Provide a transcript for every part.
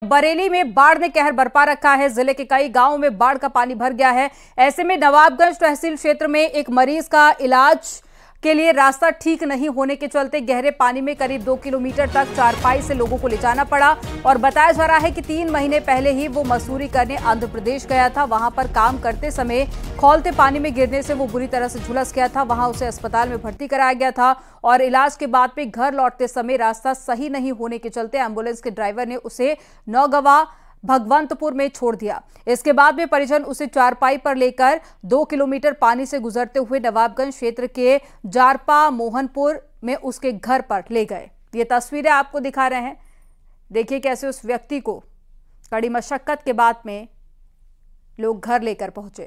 बरेली में बाढ़ ने कहर बरपा रखा है। जिले के कई गांवों में बाढ़ का पानी भर गया है। ऐसे में नवाबगंज तहसील क्षेत्र में एक मरीज का इलाज के लिए रास्ता ठीक नहीं होने के चलते गहरे पानी में करीब 2 किलोमीटर तक चारपाई से लोगों को ले जाना पड़ा। और बताया जा रहा है कि 3 महीने पहले ही वो मसूरी करने आंध्र प्रदेश गया था। वहां पर काम करते समय खौलते पानी में गिरने से वो बुरी तरह से झुलस गया था। वहां उसे अस्पताल में भर्ती कराया गया था और इलाज के बाद में घर लौटते समय रास्ता सही नहीं होने के चलते एम्बुलेंस के ड्राइवर ने उसे नौगवा भगवंतपुर में छोड़ दिया। इसके बाद में परिजन उसे चारपाई पर लेकर 2 किलोमीटर पानी से गुजरते हुए नवाबगंज क्षेत्र के जारपा मोहनपुर में उसके घर पर ले गए। ये तस्वीरें आपको दिखा रहे हैं। देखिए कैसे उस व्यक्ति को कड़ी मशक्कत के बाद में लोग घर लेकर पहुंचे।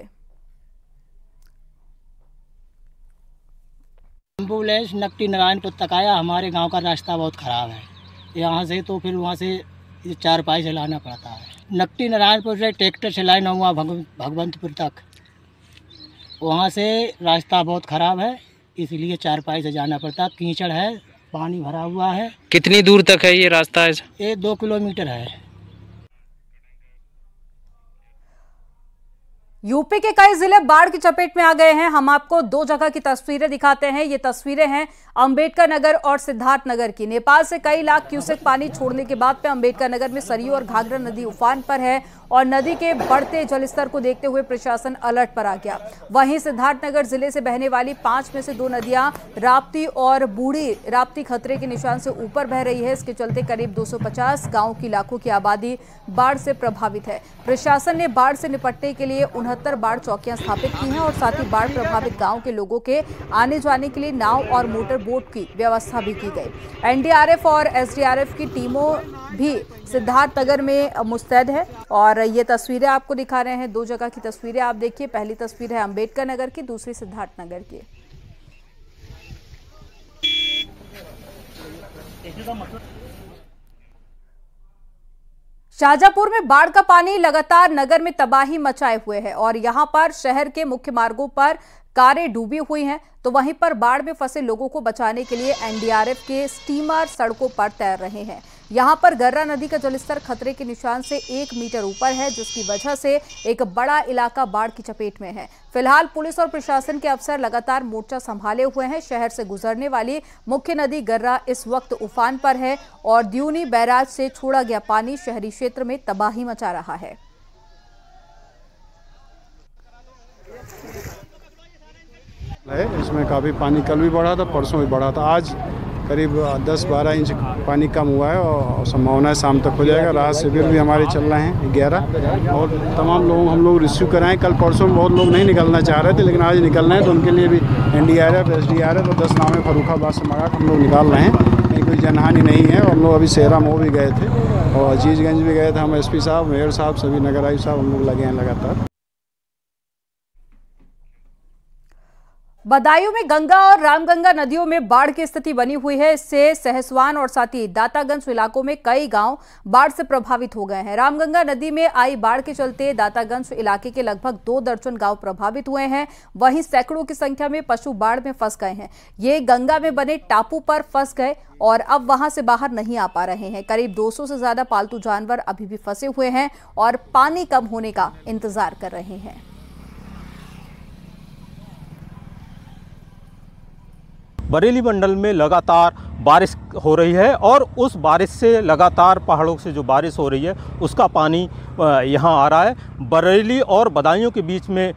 एम्बुलेंस नकटी नारायणपुर तक आया। हमारे गांव का रास्ता बहुत ख़राब है। यहाँ से तो फिर वहाँ से चारपाई से लाना पड़ता है। नकटी नारायणपुर से ट्रैक्टर से लाइन हुआ भगवंतपुर तक। वहाँ से रास्ता बहुत ख़राब है, इसलिए चारपाई से जाना पड़ता है। कीचड़ है, पानी भरा हुआ है। कितनी दूर तक है ये रास्ता? ये 2 किलोमीटर है। यूपी के कई जिले बाढ़ की चपेट में आ गए हैं। हम आपको 2 जगह की तस्वीरें दिखाते हैं। ये तस्वीरें हैं अंबेडकर नगर और सिद्धार्थ नगर की। नेपाल से कई लाख क्यूसेक पानी छोड़ने के बाद में अंबेडकर नगर में सरयू और घाघरा नदी उफान पर है और नदी के बढ़ते जलस्तर को देखते हुए प्रशासन अलर्ट पर आ गया। वहीं सिद्धार्थ नगर जिले से बहने वाली 5 में से 2 नदियां राप्ती और बूढ़ी राप्ती खतरे के निशान से ऊपर बह रही है। इसके चलते करीब 250 गाँव की लाखों की आबादी बाढ़ से प्रभावित है। प्रशासन ने बाढ़ से निपटने के लिए 69 बाढ़ चौकियां स्थापित की हैं और साथ ही बाढ़ प्रभावित गांव के लोगों के आने जाने के लिए नाव और मोटर बोट की व्यवस्था भी की गई। एनडीआरएफ और एसडीआरएफ की टीमों भी सिद्धार्थ नगर में मुस्तैद है और ये तस्वीरें आपको दिखा रहे हैं। 2 जगह की तस्वीरें आप देखिए। पहली तस्वीर है अंबेडकर नगर की, दूसरी सिद्धार्थ नगर की। शाहजहांपुर में बाढ़ का पानी लगातार नगर में तबाही मचाए हुए है और यहां पर शहर के मुख्य मार्गों पर कारें डूबी हुई हैं, तो वहीं पर बाढ़ में फंसे लोगों को बचाने के लिए एनडीआरएफ के स्टीमर सड़कों पर तैर रहे हैं। यहां पर गर्रा नदी का जलस्तर खतरे के निशान से 1 मीटर ऊपर है, जिसकी वजह से एक बड़ा इलाका बाढ़ की चपेट में है। फिलहाल पुलिस और प्रशासन के अफसर लगातार मोर्चा संभाले हुए हैं। शहर से गुजरने वाली मुख्य नदी गर्रा इस वक्त उफान पर है और द्यूनी बैराज से छोड़ा गया पानी शहरी क्षेत्र में तबाही मचा रहा है। इसमें काफ़ी पानी कल भी बढ़ा था, परसों भी बढ़ा था। आज करीब 10-12 इंच पानी कम हुआ है और संभावना है शाम तक हो जाएगा। राहत शिविर भी हमारे चल रहे हैं 11 और तमाम लोग हम लोग रिसीव कराएं। कल परसों में बहुत लोग नहीं निकलना चाह रहे थे, लेकिन आज निकल रहे हैं, तो उनके लिए भी एनडीआरएफ एसडीआरएफ और 10 नावें फर्रुखाबाद से मंगा हम लोग निकाल रहे हैं। कहीं कोई जनहानि नहीं है। और हम लोग अभी सेरा मोह भी गए थे और अजीजगंज भी गए थे। हम एसपी साहब, मेयर साहब, सभी नगर आयुक्त साहब हम लोग लगे हैं लगातार। बदायूं में गंगा और रामगंगा नदियों में बाढ़ की स्थिति बनी हुई है। इससे सहसवान और साथ ही दातागंज इलाकों में कई गांव बाढ़ से प्रभावित हो गए हैं। रामगंगा नदी में आई बाढ़ के चलते दातागंज इलाके के लगभग 2 दर्जन गांव प्रभावित हुए हैं। वहीं सैकड़ों की संख्या में पशु बाढ़ में फंस गए हैं। ये गंगा में बने टापू पर फंस गए और अब वहां से बाहर नहीं आ पा रहे हैं। करीब 200 से ज्यादा पालतू जानवर अभी भी फंसे हुए हैं और पानी कम होने का इंतजार कर रहे हैं। बरेली मंडल में लगातार बारिश हो रही है और उस बारिश से लगातार पहाड़ों से जो बारिश हो रही है उसका पानी यहाँ आ रहा है। बरेली और बदायूं के बीच में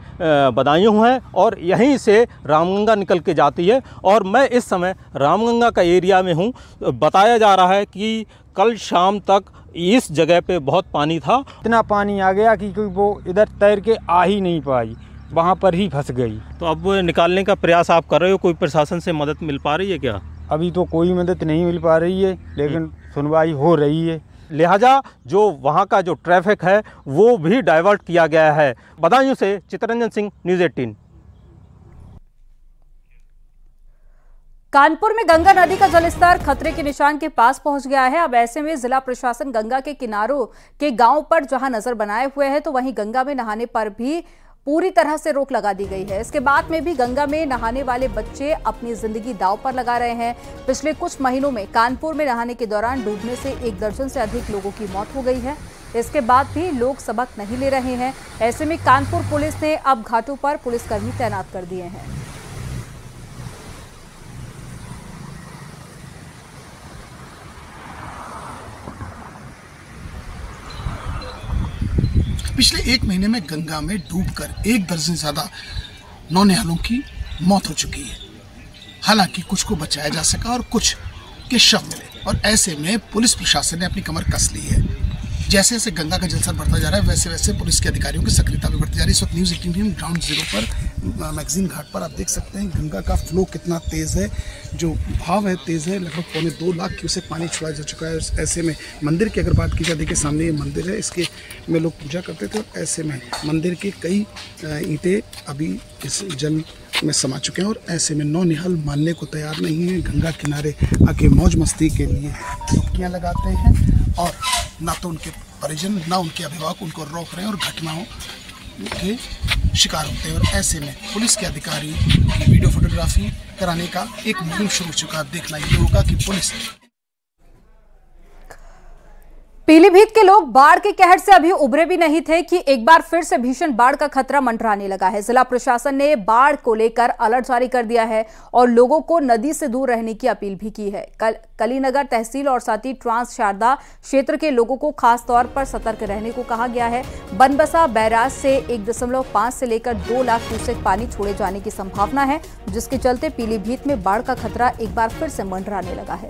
बदायूं है और यहीं से रामगंगा निकल के जाती है और मैं इस समय रामगंगा का एरिया में हूँ। बताया जा रहा है कि कल शाम तक इस जगह पे बहुत पानी था। इतना पानी आ गया कि वो इधर तैर के आ ही नहीं पाई, वहाँ पर ही फंस गई। तो अब निकालने का प्रयास आप कर रहे हो, कोई प्रशासन से मदद मिल पा रही है क्या? अभी तो कोई मदद नहीं मिल पा रही है, लेकिन सुनवाई हो रही है। लिहाजा जो वहाँ का जो ट्रैफिक है वो भी डाइवर्ट किया गया है। बदायूं से चित्तरंजन सिंह, न्यूज़ 18। कानपुर में गंगा नदी का जलस्तर खतरे के निशान के पास पहुंच गया है। अब ऐसे में जिला प्रशासन गंगा के किनारों के गांव पर जहां नजर बनाए हुए है, तो वहीं गंगा में नहाने पर भी पूरी तरह से रोक लगा दी गई है। इसके बाद में भी गंगा में नहाने वाले बच्चे अपनी जिंदगी दांव पर लगा रहे हैं। पिछले कुछ महीनों में कानपुर में नहाने के दौरान डूबने से 1 दर्जन से अधिक लोगों की मौत हो गई है। इसके बाद भी लोग सबक नहीं ले रहे हैं। ऐसे में कानपुर पुलिस ने अब घाटों पर पुलिसकर्मी तैनात कर दिए हैं। पिछले 1 महीने में गंगा में डूबकर 1 दर्जन से ज्यादा नौनिहालों की मौत हो चुकी है। हालांकि कुछ को बचाया जा सका और कुछ के शव मिले, और ऐसे में पुलिस प्रशासन ने अपनी कमर कस ली है। जैसे जैसे गंगा का जलस्तर बढ़ता जा रहा है, वैसे वैसे पुलिस के अधिकारियों की सक्रियता भी बढ़ती जा रही है। इस वक्त न्यूज़ 18 ग्राउंड जीरो पर मैगजीन घाट पर आप देख सकते हैं गंगा का फ्लो कितना तेज़ है, जो भाव है तेज़ है। लगभग 2.25 लाख क्यूसेक पानी छोड़ा जा चुका है। ऐसे में मंदिर की अगर बात की जाए, देखिए सामने ये मंदिर है, इसके में लोग पूजा करते थे, और ऐसे में मंदिर की कई ईंटें अभी इस जल में समा चुके हैं, और ऐसे में नौनिहाल मानने को तैयार नहीं है। गंगा किनारे आके मौज मस्ती के लिए डुबकियाँ लगाते हैं, और ना तो उनके परिजन ना उनके अभिभावक उनको रोक रहे हैं और घटनाओं के शिकार होते हैं। और ऐसे में पुलिस के अधिकारी की वीडियो फोटोग्राफी कराने का एक मुहिम शुरू हो चुका है। देखना ये होगा कि पुलिस पीलीभीत के लोग बाढ़ के कहर से अभी उभरे भी नहीं थे कि एक बार फिर से भीषण बाढ़ का खतरा मंडराने लगा है। जिला प्रशासन ने बाढ़ को लेकर अलर्ट जारी कर दिया है और लोगों को नदी से दूर रहने की अपील भी की है। कलीनगर तहसील और साथ ही ट्रांस शारदा क्षेत्र के लोगों को खास तौर पर सतर्क रहने को कहा गया है। बनबसा बैराज से 1.5 से लेकर 2 लाख क्यूसेक पानी छोड़े जाने की संभावना है, जिसके चलते पीलीभीत में बाढ़ का खतरा एक बार फिर से मंडराने लगा है।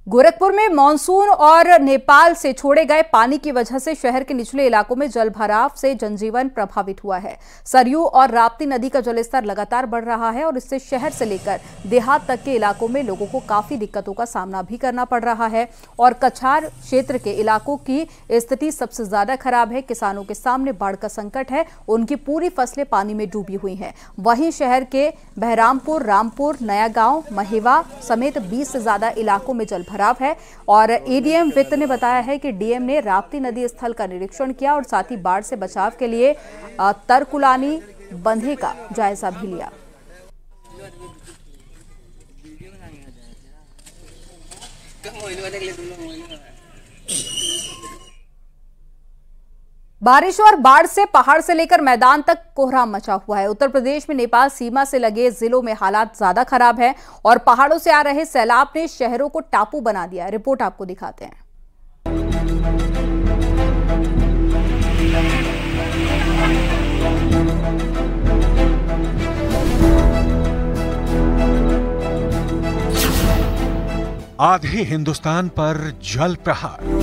गोरखपुर में मानसून और नेपाल से छोड़े गए पानी की वजह से शहर के निचले इलाकों में जलभराव से जनजीवन प्रभावित हुआ है। सरयू और राप्ती नदी का जलस्तर लगातार बढ़ रहा है और इससे शहर से लेकर देहात तक के इलाकों में लोगों को काफी दिक्कतों का सामना भी करना पड़ रहा है। और कछार क्षेत्र के इलाकों की स्थिति सबसे ज्यादा खराब है। किसानों के सामने बाढ़ का संकट है, उनकी पूरी फसलें पानी में डूबी हुई हैं। वहीं शहर के बहरामपुर, रामपुर, नया गांव, महेवा समेत 20 से ज्यादा इलाकों में जलभराव है। और एडीएम वित्त ने बताया है कि डीएम ने राप्ती नदी स्थल का निरीक्षण किया और साथ ही बाढ़ से बचाव के लिए तरकुलानी बंधे का जायजा भी लिया। बारिश और बाढ़ से पहाड़ से लेकर मैदान तक कोहराम मचा हुआ है। उत्तर प्रदेश में नेपाल सीमा से लगे जिलों में हालात ज्यादा खराब है और पहाड़ों से आ रहे सैलाब ने शहरों को टापू बना दिया। रिपोर्ट आपको दिखाते हैं। आधे हिंदुस्तान पर जल प्रहार,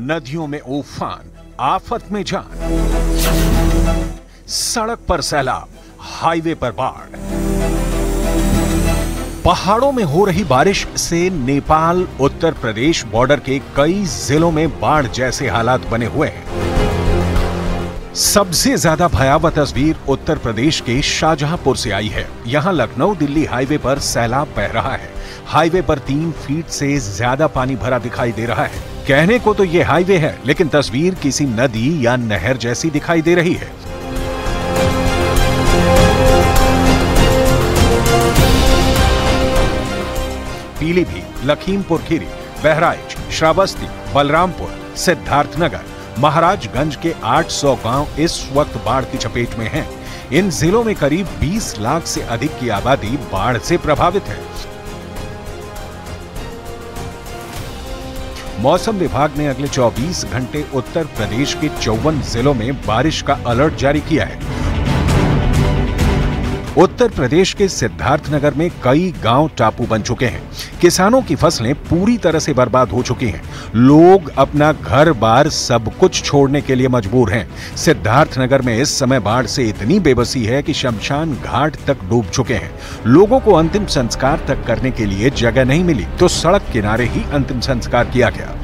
नदियों में उफान, आफत में जान, सड़क पर सैलाब, हाईवे पर बाढ़। पहाड़ों में हो रही बारिश से नेपाल उत्तर प्रदेश बॉर्डर के कई जिलों में बाढ़ जैसे हालात बने हुए हैं। सबसे ज्यादा भयावह तस्वीर उत्तर प्रदेश के शाहजहांपुर से आई है। यहां लखनऊ दिल्ली हाईवे पर सैलाब बह रहा है। हाईवे पर 3 फीट से ज्यादा पानी भरा दिखाई दे रहा है। कहने को तो ये हाईवे है, लेकिन तस्वीर किसी नदी या नहर जैसी दिखाई दे रही है। पीलीभीत, लखीमपुर खीरी, बहराइच, श्रावस्ती, बलरामपुर, सिद्धार्थनगर, महाराजगंज के 800 गांव इस वक्त बाढ़ की चपेट में हैं। इन जिलों में करीब 20 लाख से अधिक की आबादी बाढ़ से प्रभावित है। मौसम विभाग ने अगले 24 घंटे उत्तर प्रदेश के 54 जिलों में बारिश का अलर्ट जारी किया है। उत्तर प्रदेश के सिद्धार्थनगर में कई गांव टापू बन चुके हैं। किसानों की फसलें पूरी तरह से बर्बाद हो चुकी हैं। लोग अपना घर बार सब कुछ छोड़ने के लिए मजबूर हैं। सिद्धार्थनगर में इस समय बाढ़ से इतनी बेबसी है कि शमशान घाट तक डूब चुके हैं। लोगों को अंतिम संस्कार तक करने के लिए जगह नहीं मिली तो सड़क किनारे ही अंतिम संस्कार किया गया।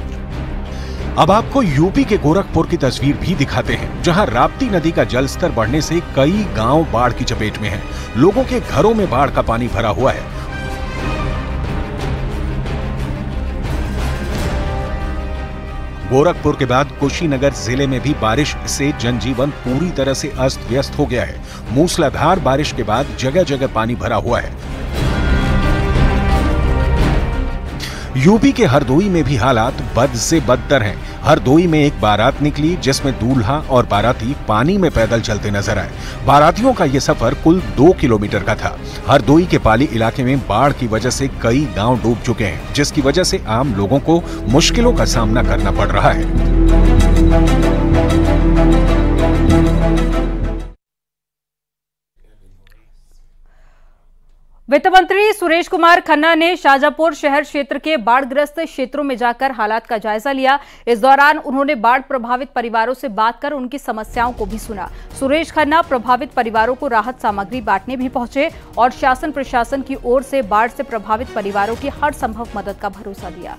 अब आपको यूपी के गोरखपुर की तस्वीर भी दिखाते हैं, जहां राप्ती नदी का जलस्तर बढ़ने से कई गांव बाढ़ की चपेट में हैं। लोगों के घरों में बाढ़ का पानी भरा हुआ है। गोरखपुर के बाद कुशीनगर जिले में भी बारिश से जनजीवन पूरी तरह से अस्त व्यस्त हो गया है। मूसलाधार बारिश के बाद जगह जगह पानी भरा हुआ है। यूपी के हरदोई में भी हालात बद से बदतर हैं। हरदोई में एक बारात निकली जिसमें दूल्हा और बाराती पानी में पैदल चलते नजर आए। बारातियों का यह सफर कुल 2 किलोमीटर का था। हरदोई के पाली इलाके में बाढ़ की वजह से कई गांव डूब चुके हैं, जिसकी वजह से आम लोगों को मुश्किलों का सामना करना पड़ रहा है। वित्त मंत्री सुरेश कुमार खन्ना ने शाजापुर शहर क्षेत्र के बाढ़ग्रस्त क्षेत्रों में जाकर हालात का जायजा लिया। इस दौरान उन्होंने बाढ़ प्रभावित परिवारों से बात कर उनकी समस्याओं को भी सुना। सुरेश खन्ना प्रभावित परिवारों को राहत सामग्री बांटने भी पहुंचे और शासन प्रशासन की ओर से बाढ़ से प्रभावित परिवारों की हर संभव मदद का भरोसा दिया।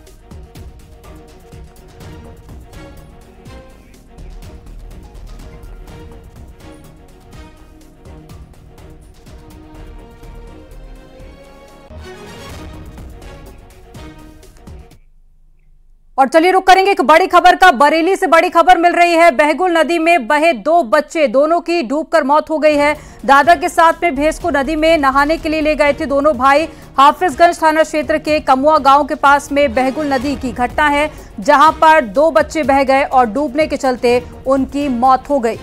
और चलिए रुक करेंगे एक बड़ी खबर का। बरेली से बड़ी खबर मिल रही है। बहगुल नदी में बहे 2 बच्चे, दोनों की डूबकर मौत हो गई है। दादा के साथ में भैंस को नदी में नहाने के लिए ले गए थे दोनों भाई। हाफिजगंज थाना क्षेत्र के कमुआ गांव के पास में बहगुल नदी की घटना है, जहां पर 2 बच्चे बह गए और डूबने के चलते उनकी मौत हो गई।